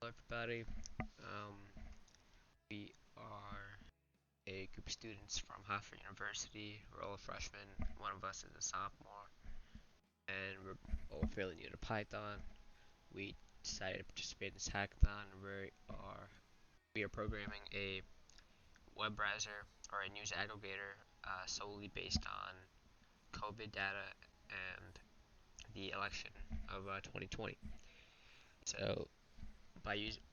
everybody. We are a group of students from Harvard University. We're all freshmen. One of us is a sophomore, and we're all fairly new to Python. We decided to participate in this hackathon. We are programming a web browser or a news aggregator solely based on COVID data and the election of 2020. So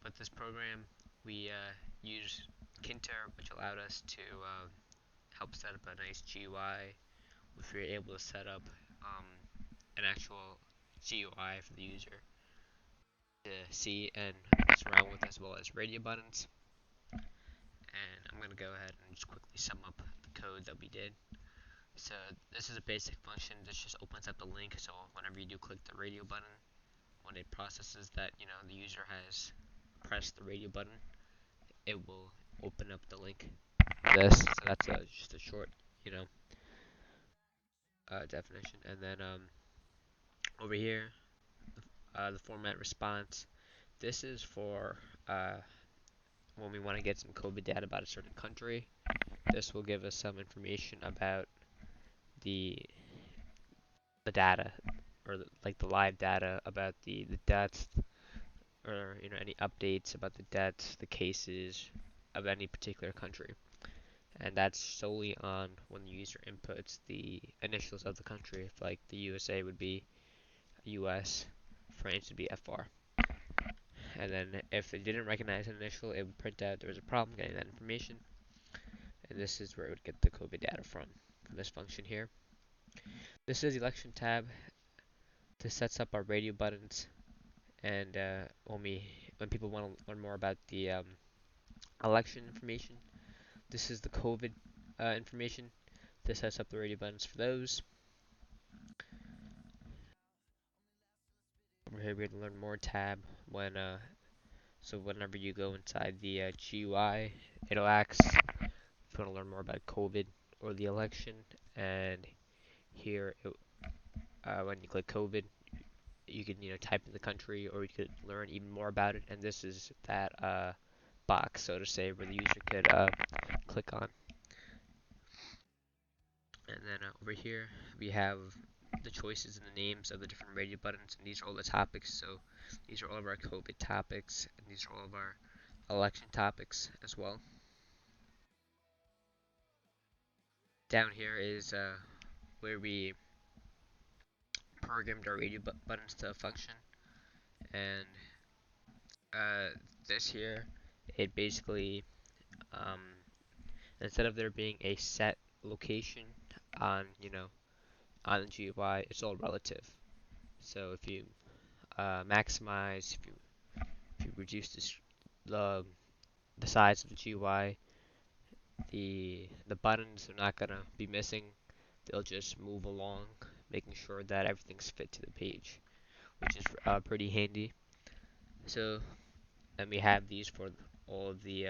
with this program, we use Kinter, which allowed us to help set up a nice GUI, which we were able to set up um, an actual GUI for the user to see and mess around with, as well as radio buttons. And I'm going to go ahead and just quickly sum up the code that we did. So this is a basic function that just opens up the link, so whenever you do click the radio button, when it processes that the user has pressed the radio button, it will open up the link. So that's just a short, definition. And then over here, the format response. This is for when we want to get some COVID data about a certain country. This will give us some information about the data, or like the live data about the deaths, or any updates about the deaths, the cases of any particular country. And that's solely on when the user inputs the initials of the country. If like the USA would be US, France would be FR. And then if it didn't recognize an initial, it would print out there was a problem getting that information. And this is where it would get the COVID data from this function here. This is the election tab. This sets up our radio buttons, and when people want to learn more about the election information, this is the COVID information. This sets up the radio buttons for those. Over here we have the learn more tab. So whenever you go inside the GUI, it'll ask if you want to learn more about COVID or the election. And here, when you click COVID, you can type in the country, or you could learn even more about it. And this is that box, so to say, where the user could click on. And then over here we have the choices and the names of the different radio buttons, and these are all the topics. So these are all of our COVID topics, and these are all of our election topics as well. Down here is where we programmed our radio buttons to function, and this here, it basically instead of there being a set location on on the GUI, it's all relative. So if you maximize, if you reduce the size of the GUI, the buttons are not gonna be missing. They'll just move along, making sure that everything's fit to the page, which is pretty handy. So then we have these for all of the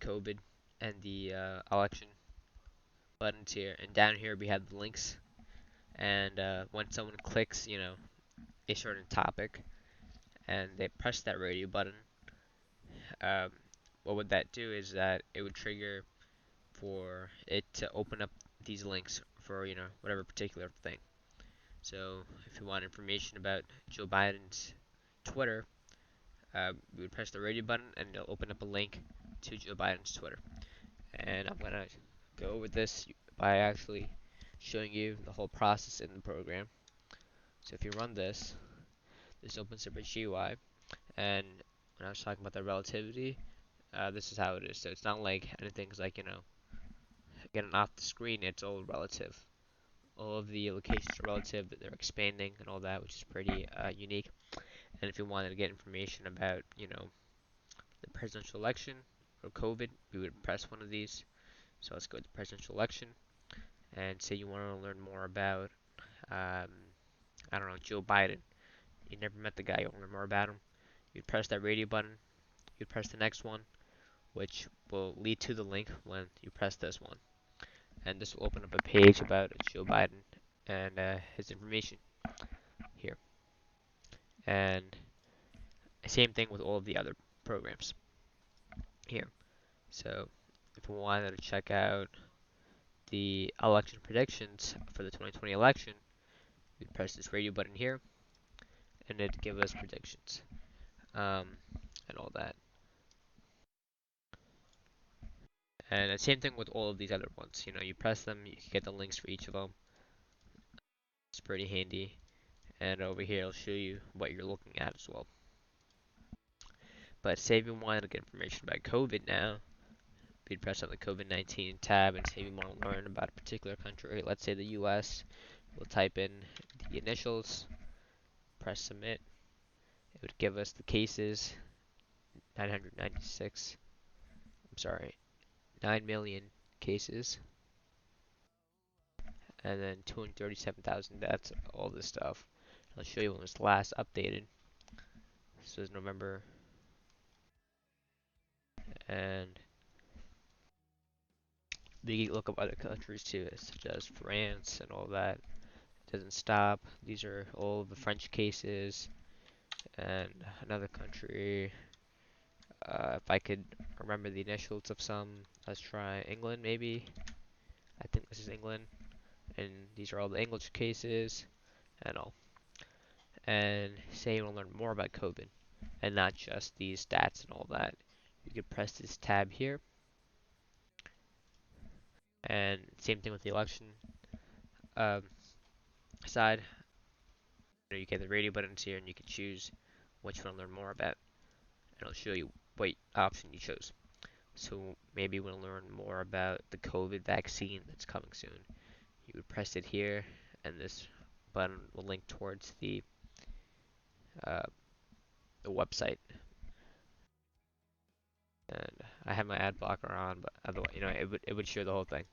COVID and the election buttons here, and down here we have the links. And when someone clicks, a certain topic, and they press that radio button, um, what would that do is that it would trigger for it to open up these links for whatever particular thing. So if you want information about Joe Biden's Twitter, we would press the radio button and it'll open up a link to Joe Biden's Twitter. And I'm gonna go over this by actually showing you the whole process in the program. So if you run this opens up a GUI, and when I was talking about the relativity, this is how it is. So it's not like anything's like getting off the screen. It's all relative. All of the locations are relative, that they're expanding and all that, which is pretty unique. And if you wanted to get information about the presidential election or COVID, we would press one of these. So let's go to the presidential election, and say you want to learn more about I don't know, Joe Biden. You never met the guy, you want to learn more about him. You'd press that radio button. You'd press the next one, which will lead to the link when you press this one. And this will open up a page about Joe Biden and his information here. And Same thing with all of the other programs here. So if we wanted to check out the election predictions for the 2020 election, we press this radio button here, and it gives us predictions um, and all that. And the same thing with all of these other ones. You know, you press them, you can get the links for each of them. It's pretty handy. And over here, it'll show you what you're looking at as well. But say if you wanted to get information about COVID now, you'd press on the COVID-19 tab, and say you want to learn about a particular country, let's say the US, we'll type in the initials, press submit. It would give us the cases, 996, I'm sorry, 9 million cases, and then 237,000 deaths, all this stuff. I'll show you when it was last updated. This was November, and we can look up other countries too, such as France and all that. It doesn't stop. These are all the French cases, and another country. If I could remember the initials of some, let's try England maybe. I think this is England, and these are all the English cases and all. And say you want to learn more about COVID and not just these stats and all that, you could press this tab here. And same thing with the election um, side. You get the radio buttons here, and you can choose what you want to learn more about, and it'll show you what option you chose. So maybe you want to learn more about the COVID vaccine that's coming soon. You would press it here, and this button will link towards uh, the website. And I have my ad blocker on, but otherwise, it would show the whole thing.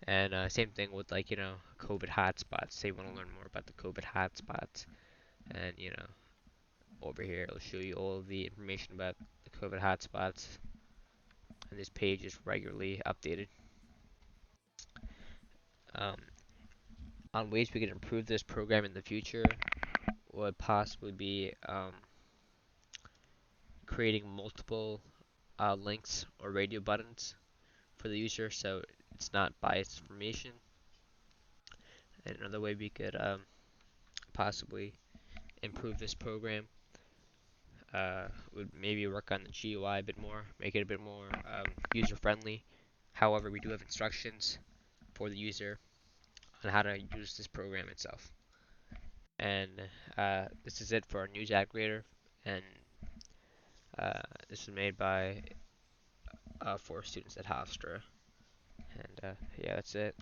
And same thing with like COVID hotspots. Say you want to learn more about the COVID hotspots, and over here it'll show you all of the information about the COVID hotspots. And this page is regularly updated. Um, on ways we could improve this program in the future would possibly be creating multiple links or radio buttons for the user so it's not biased information. And another way we could possibly improve this program would maybe work on the GUI a bit more, make it a bit more user friendly. However, we do have instructions for the user on how to use this program itself. And this is it for our news aggregator. And this was made by 4 students at Hofstra. And yeah, that's it.